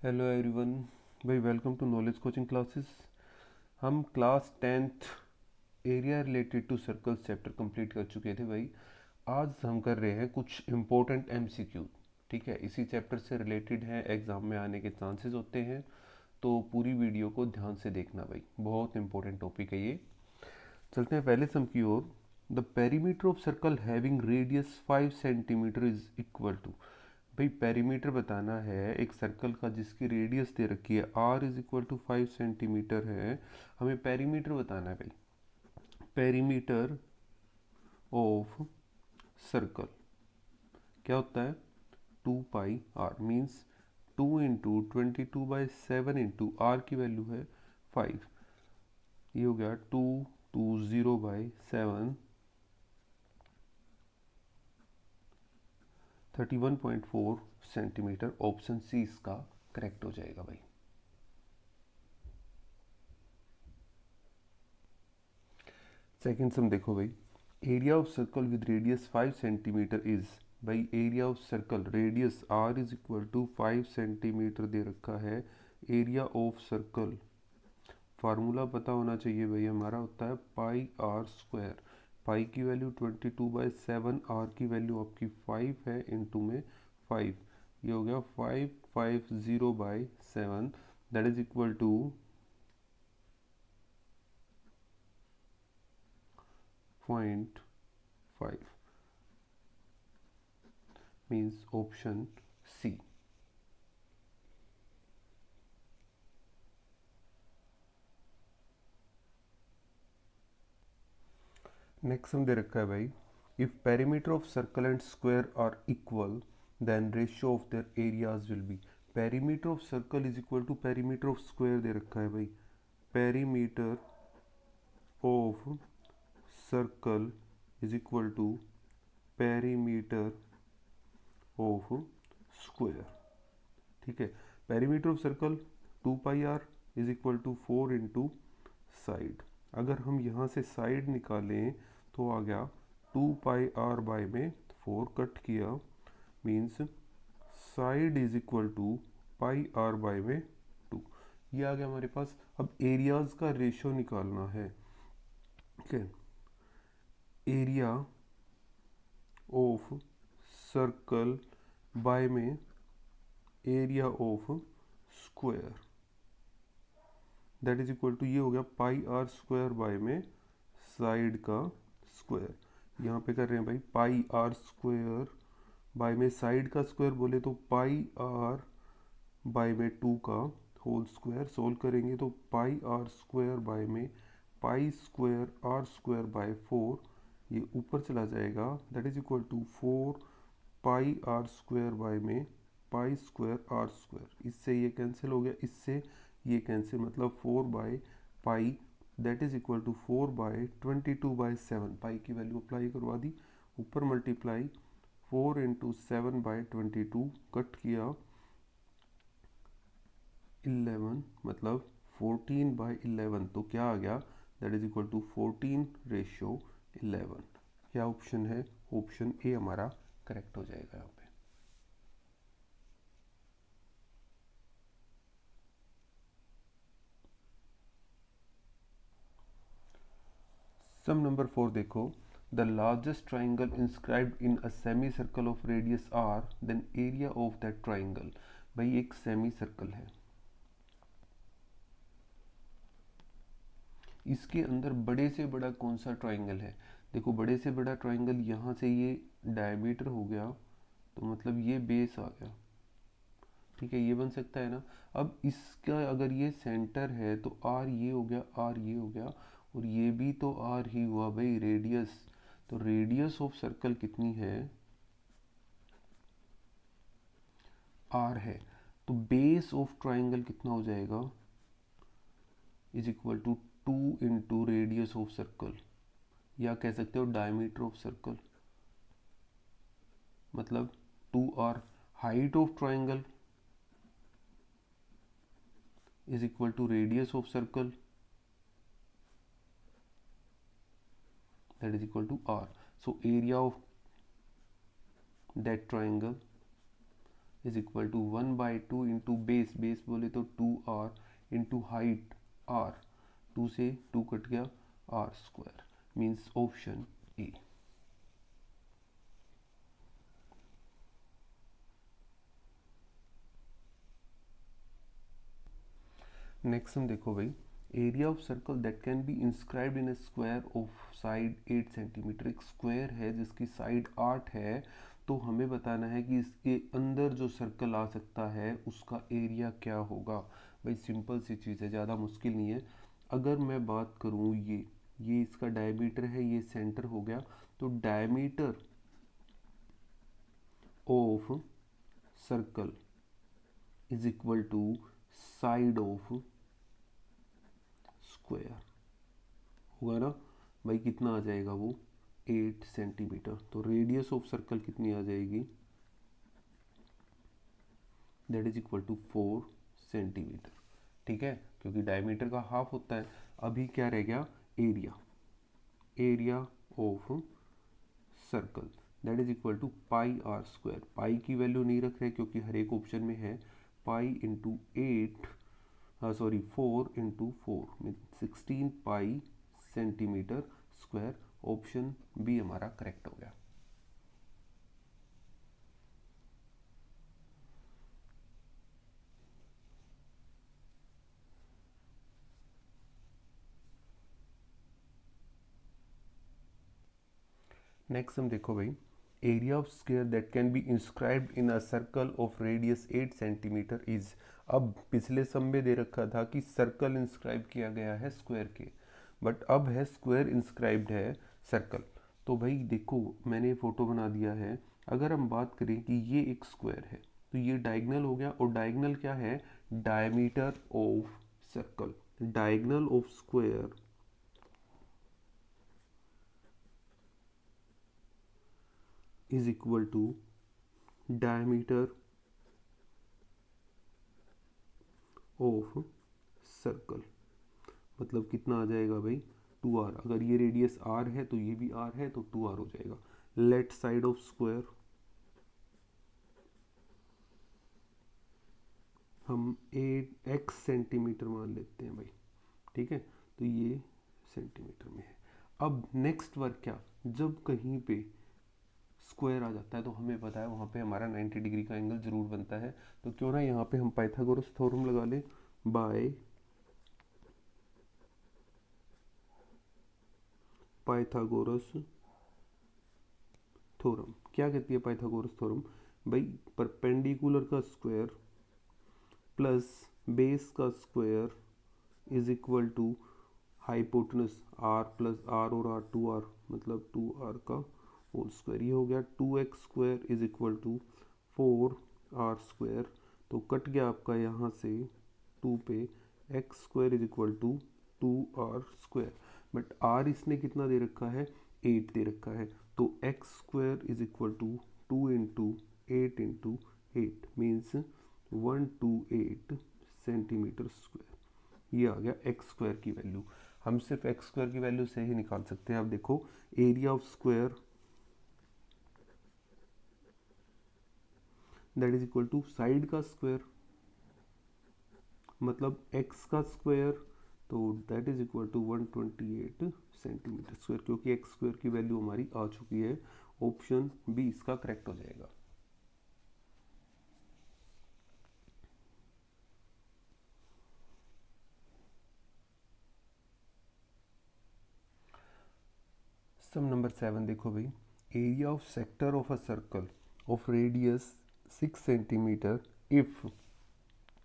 Hello everyone भाई, welcome to knowledge coaching classes. हम class 10th area related to circles chapter complete कर चुके थे भाई। आज हम कर रहे हैं कुछ इम्पोर्टेंट एमसीक्यू। ठीक है, इसी चैप्टर से रिलेटेड है, एग्ज़ाम में आने के चांसेस होते हैं, तो पूरी वीडियो को ध्यान से देखना भाई, बहुत इंपॉर्टेंट टॉपिक है ये। चलते हैं पहले सम की ओर। The perimeter of circle having radius 5 centimetre is equal to. भाई पेरीमीटर बताना है एक सर्कल का जिसकी रेडियस दे रखी है r is equal to 5 centimetre है। हमें पेरीमीटर बताना है भाई। पेरीमीटर ऑफ सर्कल क्या होता है? 2 pi r means 2 into 22/7 into r की वैल्यू है 5। ये हो गया 2 2 0/7 31.4 सेंटीमीटर। ऑप्शन सी इसका करेक्ट हो जाएगा भाई। सेकेंड सम देखो भाई। Area of circle with radius 5 centimetre is. भाई area of circle radius r is equal to 5 centimetre दे रखा है। एरिया ऑफ सर्कल फार्मूला पता होना चाहिए भाई, हमारा होता है पाई आर स्क्वायर। पाई की वैल्यू 22/7, आर की वैल्यू आपकी 5 है, इंटू में 5। ये हो गया 550/7, that is equal to 0.5, means option C. Next हम दे रखा है भाई। If perimeter of circle and square are equal then ratio of their areas will be. Perimeter of circle is equal to perimeter of square दे रखा है भाई। Perimeter of circle is equal to perimeter of square. ठीक है, perimeter of circle 2 pi r is equal to 4 into side. अगर हम यहाँ से साइड निकालें तो आ गया 2 पाई r में 4 कट किया, means side is equal to pi r में 2। ये आ गया हमारे पास। अब एरियाज का रेशियो निकालना है। ठीक है, एरिया ऑफ सर्कल बाय में area of square, that is equal to, ये हो गया पाई आर स्क्वायर बाय में साइड का स्क्वायर। यहाँ पे कर रहे हैं भाई पाई आर स्क्वायर बाय में साइड का स्क्वायर, बोले तो पाई आर बाय में 2 का होल स्क्वायर। सोल्व करेंगे तो पाई आर स्क्वायर बाय में pi square r square by 4, ये ऊपर चला जाएगा, that is equal to 4 pi r square by में पाई स्क्वायर आर स्क्वायर। इससे ये कैंसिल हो गया, इससे ये कैंसिल, मतलब 4/पाई, दैट इज इक्वल टू 4/22/7। पाई की वैल्यू अप्लाई करवा दी, ऊपर मल्टीप्लाई 4 इंटू 7/22, कट किया 11, मतलब 14/11, तो क्या आ गया, दैट इज इक्वल टू 14:11। क्या ऑप्शन है? ऑप्शन ए हमारा करेक्ट हो जाएगा यहाँ पे। सम नंबर 4 देखो। The largest triangle inscribed in a semi circle of radius r, then area of that triangle. भाई एक सेमी सर्कल है, इसके अंदर बड़े से बड़ा कौन सा ट्राइंगल है? देखो बड़े से बड़ा ट्राइंगल यहाँ से ये डायमीटर हो गया, तो मतलब ये बेस आ गया। ठीक है, ये बन सकता है ना। अब इसका अगर ये सेंटर है तो आर ये हो गया, आर ये हो गया, और ये भी तो आर ही हुआ भाई, रेडियस। तो रेडियस ऑफ सर्कल कितनी है? आर है। तो बेस ऑफ ट्राइंगल कितना हो जाएगा? Is equal to 2 into radius of circle, या कह सकते हो डायमीटर ऑफ सर्कल, मतलब 2r। Height of triangle is equal to radius of circle, that is equal to r। So area of that triangle is equal to 1/2 into base, base बोले तो 2r into height r, 2 से 2 cut गया, r square, means option A. Next हम देखो भाई, area of circle that can be inscribed in A square of side 8 centimetre. एक square है जिसकी साइड 8 है, तो हमें बताना है कि इसके अंदर जो सर्कल आ सकता है उसका एरिया क्या होगा। भाई सिंपल सी चीज़ है, ज़्यादा मुश्किल नहीं है। अगर मैं बात करूँ ये इसका डायमीटर है, ये सेंटर हो गया, तो diameter of circle is equal to side of square होगा ना भाई। कितना आ जाएगा वो, 8 सेंटीमीटर। तो रेडियस ऑफ सर्कल कितनी आ जाएगी, that is equal to 4 centimetre. ठीक है, क्योंकि डायमीटर का हाफ होता है। अभी क्या रह गया, area, area of circle that is equal to pi r square. Pi की वैल्यू नहीं रख रहे क्योंकि हर एक ऑप्शन में है, pi into 8 sorry 4 into 4 16 pi centimetre square. Option B हमारा करेक्ट हो गया। नेक्स्ट हम देखो भाई, area of square that can be inscribed in a circle of radius 8 centimetre is. अब पिछले सम में दे रखा था कि सर्कल इंस्क्राइब किया गया है स्क्वायर के, बट अब है स्क्वायर इंस्क्राइब्ड है सर्कल। तो भाई देखो मैंने फोटो बना दिया है। अगर हम बात करें कि ये एक स्क्वायर है, तो ये डायगनल हो गया, और डायगनल क्या है, diameter of circle. Diagonal of square is equal to diameter of circle. मतलब कितना आ जाएगा भाई, 2r। अगर ये रेडियस r है तो ये भी r है, तो 2r हो जाएगा। लेफ्ट साइड ऑफ स्क्वायर हम 8x सेंटीमीटर मान लेते हैं भाई। ठीक है, तो ये सेंटीमीटर में है। अब नेक्स्ट वर्क क्या, जब कहीं पे स्क्वायर आ जाता है तो हमें पता है वहाँ पे हमारा 90 डिग्री का एंगल जरूर बनता है। तो क्यों ना यहाँ पे हम पाइथागोरस थ्योरम लगा लें। बाय पाइथागोरस थ्योरम, क्या कहती है पाइथागोरस थ्योरम भाई, परपेंडिकुलर का स्क्वायर प्लस बेस का square is equal to hypotenuse r plus r और आर 2r, मतलब 2r का होल स्क्वायर। ये हो गया 2x square is equal to 4r square. तो कट गया आपका यहाँ से 2 पे, x square is equal to 2r square. But r इसने कितना दे रखा है, 8 दे रखा है। तो x square is equal to 2 into 8 into 8 means 128 centimetre square. ये आ गया एक्स स्क्वायर की वैल्यू। हम सिर्फ एक्स स्क्वायर की वैल्यू से ही निकाल सकते हैं। अब देखो area of square that is equal to side का स्क्वायर, मतलब एक्स का स्क्वायर, तो that is equal to 128 centimetre square, क्योंकि एक्स स्क्वायर की वैल्यू हमारी आ चुकी है। ऑप्शन बी इसका करेक्ट हो जाएगा। सम नंबर 7 देखो भाई, area of sector of a circle of radius 6 centimetre if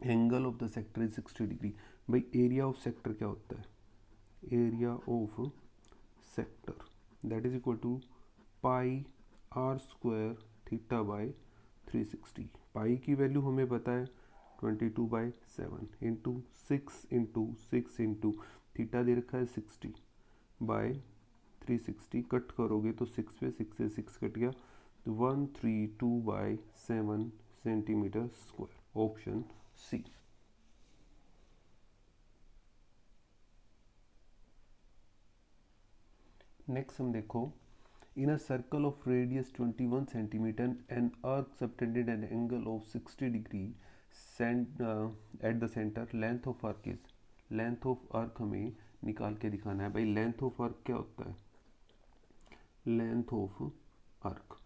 angle of the sector is 60 degree. भाई एरिया ऑफ सेक्टर क्या होता है, area of sector that is equal to pi r square theta by 360। पाई की value हमें पता है 22/7 into 6 into theta दे रखा है 60 बाय 360। कट करोगे तो 6 पे 6 से 6 कट गया, तो 132/7 centimetre square. Option C. Next हम देखो, In a circle of radius 21 centimeter, an arc subtended an angle of 60 degree at the center. Length of arc is, length of arc हमें निकाल के दिखाना है भाई। लेंथ ऑफ आर्क क्या होता है? लेंथ ऑफ आर्क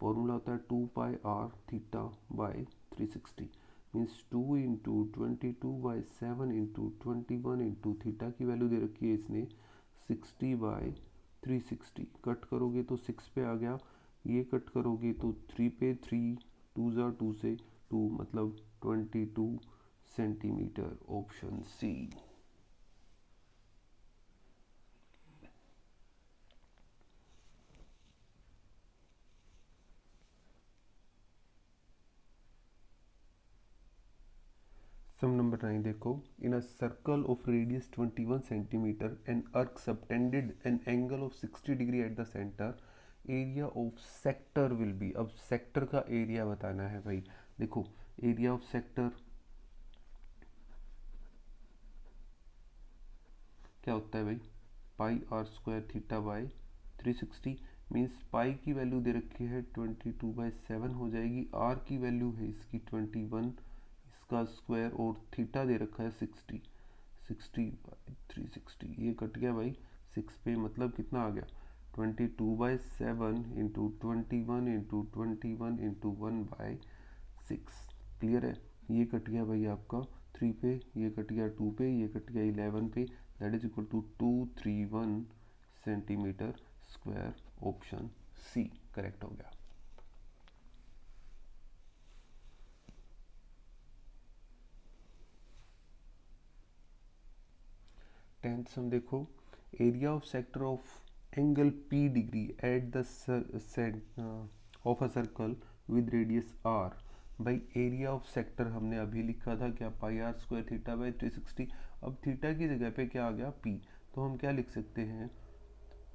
फॉर्मूला होता है 2 pi r theta by 360, means 2 into 22/7 into 21 into theta की वैल्यू दे रखी है इसने 60 बाई 360। कट करोगे तो 6 पे आ गया, ये कट करोगे तो 3 पे, 3 2 ज़ा 2 से 2 मतलब 22 centimetre. Option C. Sum number 9 देखो, in a circle of radius 21 centimetre an arc subtended an angle of 60 degree at the centre, area of sector will be. अब सेक्टर का एरिया बताना है भाई। देखो एरिया ऑफ सेक्टर क्या होता है भाई? Pi r square theta by 360, means pi की वैल्यू दे रखी है 22/7 हो जाएगी, आर की वैल्यू है इसकी 21, इसका स्क्वायर, और थीटा दे रखा है 60, 60/360। ये कट गया भाई 6 पे, मतलब कितना आ गया 22/7 इंटू 21 इंटू 21 इंटू 1/6। क्लियर है? ये कट गया भाई आपका 3 पे, ये कट गया 2 पे, ये कट गया 11 पे, that is equal to 231 centimetre square. Option C correct हो गया। 10th सम देखो, area of sector of angle P degree at the of a circle with radius r. भाई एरिया ऑफ सेक्टर हमने अभी लिखा था क्या? Pi r square theta by 360। अब थीटा की जगह पे क्या आ गया? पी। तो हम क्या लिख सकते हैं?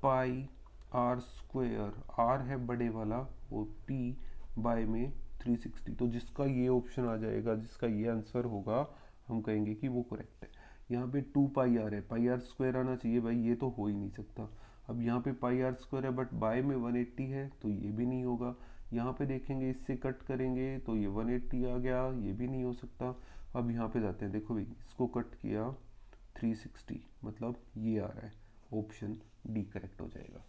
पाई आर स्क्वायर, आर है बड़े वाला, वो पी बाय में 360। तो जिसका ये ऑप्शन आ जाएगा, जिसका ये आंसर होगा, हम कहेंगे कि वो करेक्ट है। यहाँ पे 2 पाई आर है, पाई आर स्क्वायर आना चाहिए भाई, ये तो हो ही नहीं सकता। अब यहाँ पे पाई आर स्क्वायर है बट बाय में 180 है, तो ये भी नहीं होगा। यहाँ पे देखेंगे, इससे कट करेंगे तो ये 180 आ गया, ये भी नहीं हो सकता। अब यहाँ पे जाते हैं, देखो भाई इसको कट किया 360, मतलब ये आ रहा है। ऑप्शन डी करेक्ट हो जाएगा।